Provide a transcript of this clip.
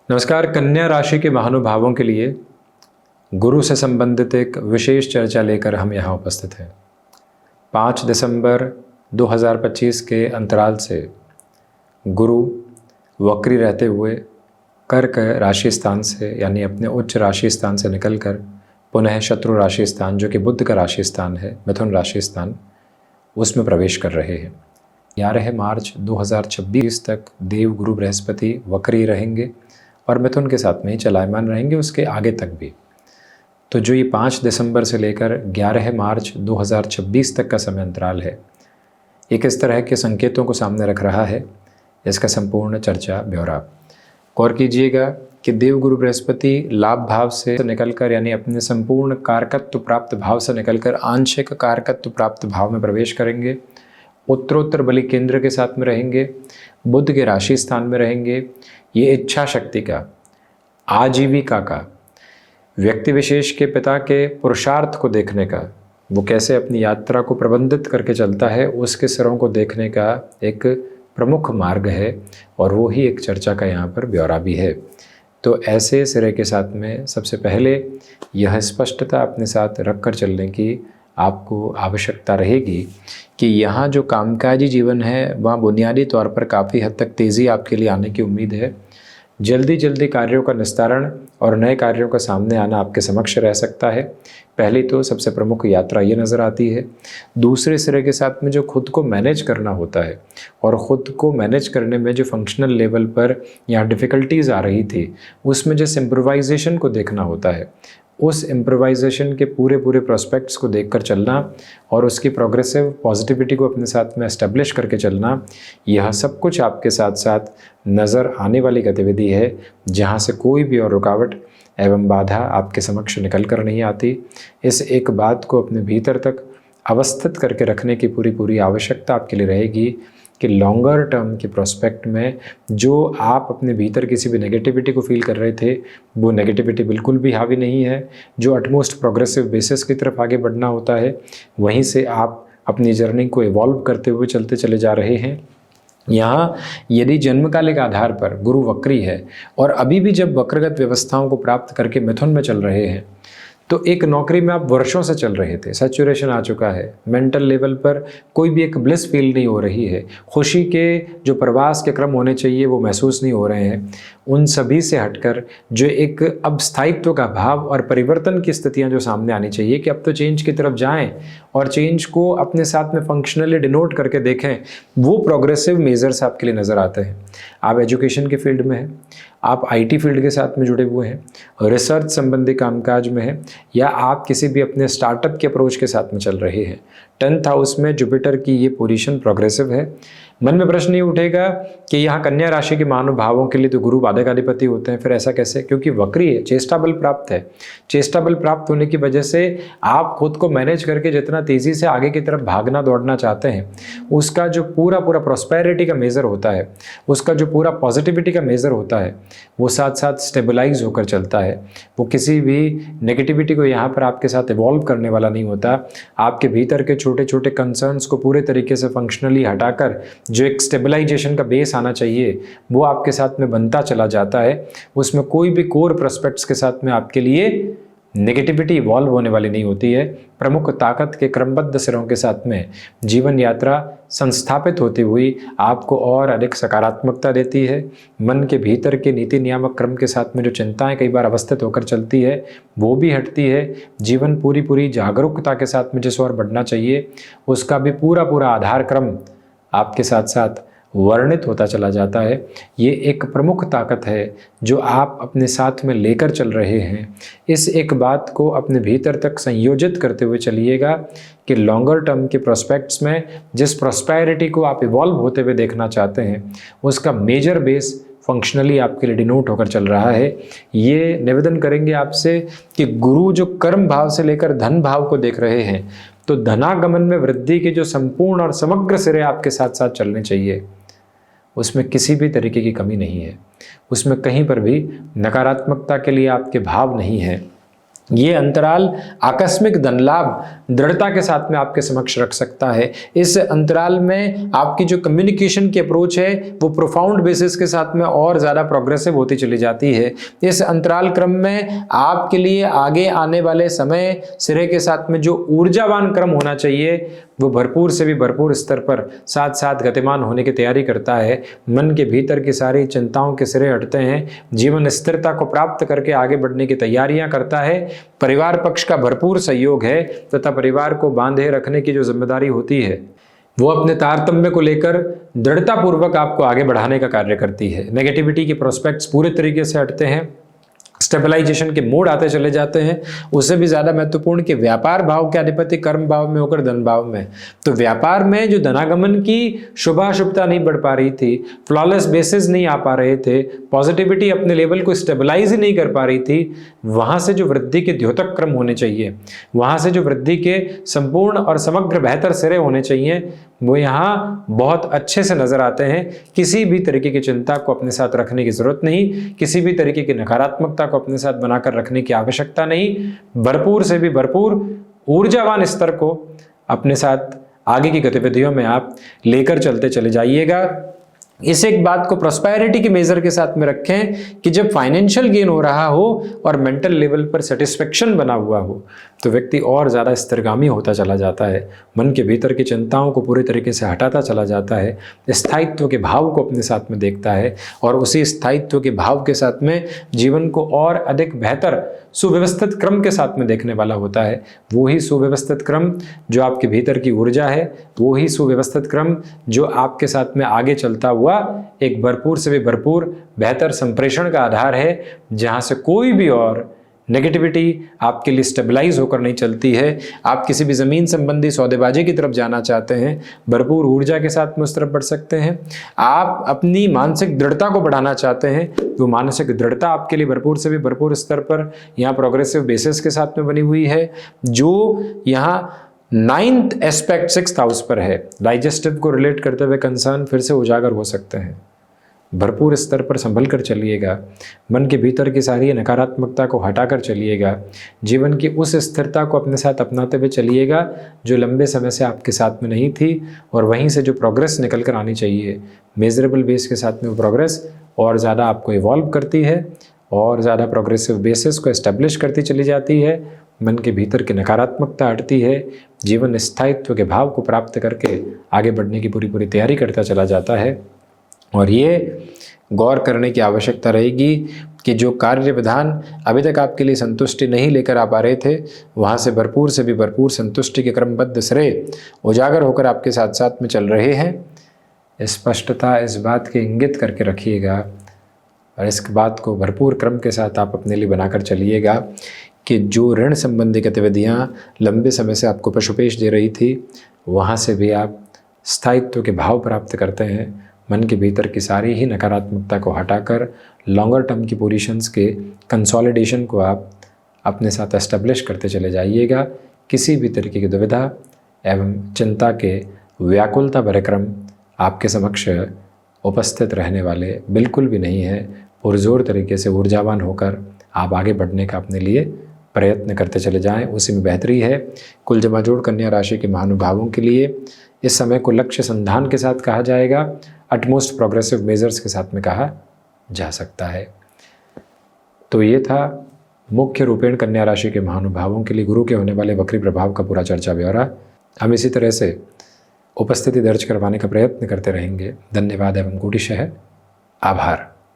नमस्कार। कन्या राशि के महानुभावों के लिए गुरु से संबंधित एक विशेष चर्चा लेकर हम यहाँ उपस्थित हैं। 5 दिसंबर 2025 के अंतराल से गुरु वक्री रहते हुए कर्क राशि स्थान से यानी अपने उच्च राशि स्थान से निकलकर पुनः शत्रु राशि स्थान, जो कि बुध का राशि स्थान है, मिथुन राशि स्थान, उसमें प्रवेश कर रहे हैं। 11 मार्च 2026 तक देव गुरु बृहस्पति वक्री रहेंगे और मिथुन के साथ में ही चलायमान रहेंगे, उसके आगे तक भी। तो जो ये 5 दिसंबर से लेकर 11 मार्च 2026 तक का समय अंतराल है, एक इस तरह के संकेतों को सामने रख रहा है। इसका संपूर्ण चर्चा ब्यौरा गौर कीजिएगा कि देवगुरु बृहस्पति लाभ भाव से निकलकर यानी अपने संपूर्ण कारकत्व प्राप्त भाव से निकलकर आंशिक कारकत्व प्राप्त भाव में प्रवेश करेंगे। उत्तरोत्तर बलि केंद्र के साथ में रहेंगे, बुध के राशि स्थान में रहेंगे। ये इच्छा शक्ति का, आजीविका का, व्यक्ति विशेष के पिता के पुरुषार्थ को देखने का, वो कैसे अपनी यात्रा को प्रबंधित करके चलता है, उसके सिरों को देखने का एक प्रमुख मार्ग है और वो ही एक चर्चा का यहाँ पर ब्यौरा भी है। तो ऐसे सिरे के साथ में सबसे पहले यह स्पष्टता अपने साथ रख कर चलने की आपको आवश्यकता रहेगी कि यहाँ जो कामकाजी जीवन है वहाँ बुनियादी तौर पर काफ़ी हद तक तेज़ी आपके लिए आने की उम्मीद है। जल्दी कार्यों का निस्तारण और नए कार्यों का सामने आना आपके समक्ष रह सकता है। पहली तो सबसे प्रमुख यात्रा ये नज़र आती है। दूसरे सिरे के साथ में जो खुद को मैनेज करना होता है और ख़ुद को मैनेज करने में जो फंक्शनल लेवल पर यहाँ डिफ़िकल्टीज़ आ रही थी, उसमें जिस इम्प्रोवाइजेशन को देखना होता है, उस इम्प्रोवाइजेशन के पूरे प्रोस्पेक्ट्स को देखकर चलना और उसकी प्रोग्रेसिव पॉजिटिविटी को अपने साथ में एस्टेब्लिश करके चलना, यह सब कुछ आपके साथ साथ नज़र आने वाली गतिविधि है, जहाँ से कोई भी और रुकावट एवं बाधा आपके समक्ष निकल कर नहीं आती। इस एक बात को अपने भीतर तक अवस्थित करके रखने की पूरी आवश्यकता आपके लिए रहेगी कि लॉन्गर टर्म के प्रोस्पेक्ट में जो आप अपने भीतर किसी भी नेगेटिविटी को फील कर रहे थे, वो नेगेटिविटी बिल्कुल भी हावी नहीं है। जो अटमोस्ट प्रोग्रेसिव बेसिस की तरफ आगे बढ़ना होता है, वहीं से आप अपनी जर्नी को इवॉल्व करते हुए चलते चले जा रहे हैं। यहाँ यदि जन्मकालिक आधार पर गुरु वक्री है और अभी भी जब वक्रगत व्यवस्थाओं को प्राप्त करके मिथुन में चल रहे हैं, तो एक नौकरी में आप वर्षों से चल रहे थे, सैचुरेशन आ चुका है, मेंटल लेवल पर कोई भी एक ब्लिस फील नहीं हो रही है, खुशी के जो प्रवास के क्रम होने चाहिए वो महसूस नहीं हो रहे हैं, उन सभी से हटकर जो एक अब स्थायित्व का भाव और परिवर्तन की स्थितियां जो सामने आनी चाहिए कि अब तो चेंज की तरफ जाएं और चेंज को अपने साथ में फंक्शनली डिनोट करके देखें, वो प्रोग्रेसिव मेजर्स आपके लिए नज़र आते हैं। आप एजुकेशन के फील्ड में हैं, आप आईटी फील्ड के साथ में जुड़े हुए हैं, रिसर्च संबंधी कामकाज में हैं, या आप किसी भी अपने स्टार्टअप के अप्रोच के साथ में चल रहे हैं। 10th हाउस में जुपिटर की ये पोजीशन प्रोग्रेसिव है। मन में प्रश्न ये उठेगा कि यहाँ कन्या राशि के महानुभावों के लिए तो गुरु बाधकाधिपति होते हैं, फिर ऐसा कैसे? क्योंकि वक्री है, चेष्टा बल प्राप्त है। चेष्टा बल प्राप्त होने की वजह से आप खुद को मैनेज करके जितना तेज़ी से आगे की तरफ भागना दौड़ना चाहते हैं, उसका जो पूरा प्रॉस्पेरिटी का मेज़र होता है, उसका जो पूरा पॉजिटिविटी का मेज़र होता है, वो साथ साथ स्टेबलाइज होकर चलता है। वो किसी भी नेगेटिविटी को यहाँ पर आपके साथ इवॉल्व करने वाला नहीं होता। आपके भीतर के छोटे छोटे कंसर्न्स को पूरे तरीके से फंक्शनली हटाकर जो एक स्टेबलाइजेशन का बेस आना चाहिए, वो आपके साथ में बनता चला जाता है। उसमें कोई भी कोर प्रोस्पेक्ट्स के साथ में आपके लिए नेगेटिविटी इवॉल्व होने वाली नहीं होती है। प्रमुख ताकत के क्रमबद्ध सिरों के साथ में जीवन यात्रा संस्थापित होती हुई आपको और अधिक सकारात्मकता देती है। मन के भीतर के नीति नियामक क्रम के साथ में जो चिंताएं कई बार अवस्थित होकर चलती है, वो भी हटती है। जीवन पूरी जागरूकता के साथ में जिस ओर बढ़ना चाहिए, उसका भी पूरा आधार क्रम आपके साथ साथ वर्णित होता चला जाता है। ये एक प्रमुख ताकत है जो आप अपने साथ में लेकर चल रहे हैं। इस एक बात को अपने भीतर तक संयोजित करते हुए चलिएगा कि लॉन्गर टर्म के प्रोस्पेक्ट्स में जिस प्रॉस्पेरिटी को आप इवॉल्व होते हुए देखना चाहते हैं, उसका मेजर बेस फंक्शनली आपके लिए डिनोट होकर चल रहा है। ये निवेदन करेंगे आपसे कि गुरु जो कर्म भाव से लेकर धन भाव को देख रहे हैं, तो धनागमन में वृद्धि के जो संपूर्ण और समग्र सिरे आपके साथ साथ चलने चाहिए, उसमें किसी भी तरीके की कमी नहीं है। उसमें कहीं पर भी नकारात्मकता के लिए आपके भाव नहीं है। ये अंतराल आकस्मिक धन लाभ दृढ़ता के साथ में आपके समक्ष रख सकता है। इस अंतराल में आपकी जो कम्युनिकेशन की अप्रोच है वो प्रोफाउंड बेसिस के साथ में और ज़्यादा प्रोग्रेसिव होती चली जाती है। इस अंतराल क्रम में आपके लिए आगे आने वाले समय सिरे के साथ में जो ऊर्जावान क्रम होना चाहिए वो भरपूर से भी भरपूर स्तर पर साथ साथ गतिमान होने की तैयारी करता है। मन के भीतर की सारी चिंताओं के सिरे हटते हैं, जीवन स्थिरता को प्राप्त करके आगे बढ़ने की तैयारियां करता है। परिवार पक्ष का भरपूर सहयोग है तथा परिवार को बांधे रखने की जो जिम्मेदारी होती है वो अपने तारतम्य को लेकर दृढ़तापूर्वक आपको आगे बढ़ाने का कार्य करती है। नेगेटिविटी के प्रोस्पेक्ट्स पूरे तरीके से हटते हैं, स्टेबलाइजेशन के मोड आते चले जाते हैं। उससे भी ज़्यादा महत्वपूर्ण कि व्यापार भाव के अधिपति कर्म भाव में होकर धन भाव में, तो व्यापार में जो धनागमन की शुभाशुभता नहीं बढ़ पा रही थी, फ्लॉलेस बेसिस नहीं आ पा रहे थे, पॉजिटिविटी अपने लेवल को स्टेबलाइज ही नहीं कर पा रही थी, वहाँ से जो वृद्धि के द्योतक क्रम होने चाहिए, वहाँ से जो वृद्धि के संपूर्ण और समग्र बेहतर सिरे होने चाहिए, वो यहाँ बहुत अच्छे से नजर आते हैं। किसी भी तरीके की चिंता को अपने साथ रखने की जरूरत नहीं, किसी भी तरीके की नकारात्मकता को अपने साथ बनाकर रखने की आवश्यकता नहीं। भरपूर से भी भरपूर ऊर्जावान स्तर को अपने साथ आगे की गतिविधियों में आप लेकर चलते चले जाइएगा। इस एक बात को प्रॉस्पेरिटी के मेजर के साथ में रखें कि जब फाइनेंशियल गेन हो रहा हो और मेंटल लेवल पर सेटिस्फेक्शन बना हुआ हो तो व्यक्ति और ज़्यादा स्थिरगामी होता चला जाता है, मन के भीतर की चिंताओं को पूरी तरीके से हटाता चला जाता है, स्थायित्व के भाव को अपने साथ में देखता है और उसी स्थायित्व के भाव के साथ में जीवन को और अधिक बेहतर सुव्यवस्थित क्रम के साथ में देखने वाला होता है। वो ही सुव्यवस्थित क्रम जो आपके भीतर की ऊर्जा है, वो ही सुव्यवस्थित क्रम जो आपके साथ में आगे चलता हुआ एक भरपूर से भी भरपूर बेहतर संप्रेषण का आधार है, जहां से कोई भी और नेगेटिविटी आपके लिए स्टेबलाइज होकर नहीं चलती है। आप किसी भी ज़मीन संबंधी सौदेबाजी की तरफ जाना चाहते हैं, भरपूर ऊर्जा के साथ में उस तरफ बढ़ सकते हैं। आप अपनी मानसिक दृढ़ता को बढ़ाना चाहते हैं, तो मानसिक दृढ़ता आपके लिए भरपूर से भी भरपूर स्तर पर यहाँ प्रोग्रेसिव बेसिस के साथ में बनी हुई है, जो यहाँ 9th एस्पेक्ट 6th हाउस पर है। डाइजेस्टिव को रिलेट करते हुए कंसर्न फिर से उजागर हो सकते हैं। भरपूर स्तर पर संभल कर चलिएगा, मन के भीतर की सारी नकारात्मकता को हटाकर चलिएगा, जीवन की उस स्थिरता को अपने साथ अपनाते हुए चलिएगा जो लंबे समय से आपके साथ में नहीं थी, और वहीं से जो प्रोग्रेस निकल कर आनी चाहिए मेजरेबल बेस के साथ में वो प्रोग्रेस और ज़्यादा आपको इवॉल्व करती है और ज़्यादा प्रोग्रेसिव बेसिस को एस्टेब्लिश करती चली जाती है। मन के भीतर की नकारात्मकता हटती है, जीवन स्थायित्व के भाव को प्राप्त करके आगे बढ़ने की पूरी तैयारी करता चला जाता है। और ये गौर करने की आवश्यकता रहेगी कि जो कार्य विधान अभी तक आपके लिए संतुष्टि नहीं लेकर आ पा रहे थे, वहाँ से भी भरपूर संतुष्टि के क्रमबद्ध श्रेय उजागर होकर आपके साथ साथ में चल रहे हैं। स्पष्टता इस बात के इंगित करके रखिएगा और इस बात को भरपूर क्रम के साथ आप अपने लिए बनाकर चलिएगा कि जो ऋण संबंधी गतिविधियाँ लंबे समय से आपको पशुपेश दे रही थी, वहाँ से भी आप स्थायित्व के भाव प्राप्त करते हैं। मन के भीतर की सारी ही नकारात्मकता को हटाकर लॉन्गर टर्म की पोजीशंस के कंसोलिडेशन को आप अपने साथ एस्टेब्लिश करते चले जाइएगा। किसी भी तरीके की दुविधा एवं चिंता के व्याकुलता भरे क्रम आपके समक्ष उपस्थित रहने वाले बिल्कुल भी नहीं है। पुरजोर तरीके से ऊर्जावान होकर आप आगे बढ़ने का अपने लिए प्रयत्न करते चले जाएं, उसी में बेहतरी है। कुल जमा जोड़ कन्या राशि के महानुभावों के लिए इस समय को लक्ष्य संधान के साथ कहा जाएगा, अटमोस्ट प्रोग्रेसिव मेजर्स के साथ में कहा जा सकता है। तो ये था मुख्य रूपेण कन्या राशि के महानुभावों के लिए गुरु के होने वाले वक्री प्रभाव का पूरा चर्चा ब्यौरा। हम इसी तरह से उपस्थिति दर्ज करवाने का प्रयत्न करते रहेंगे। धन्यवाद एवं कोटिशः आभार।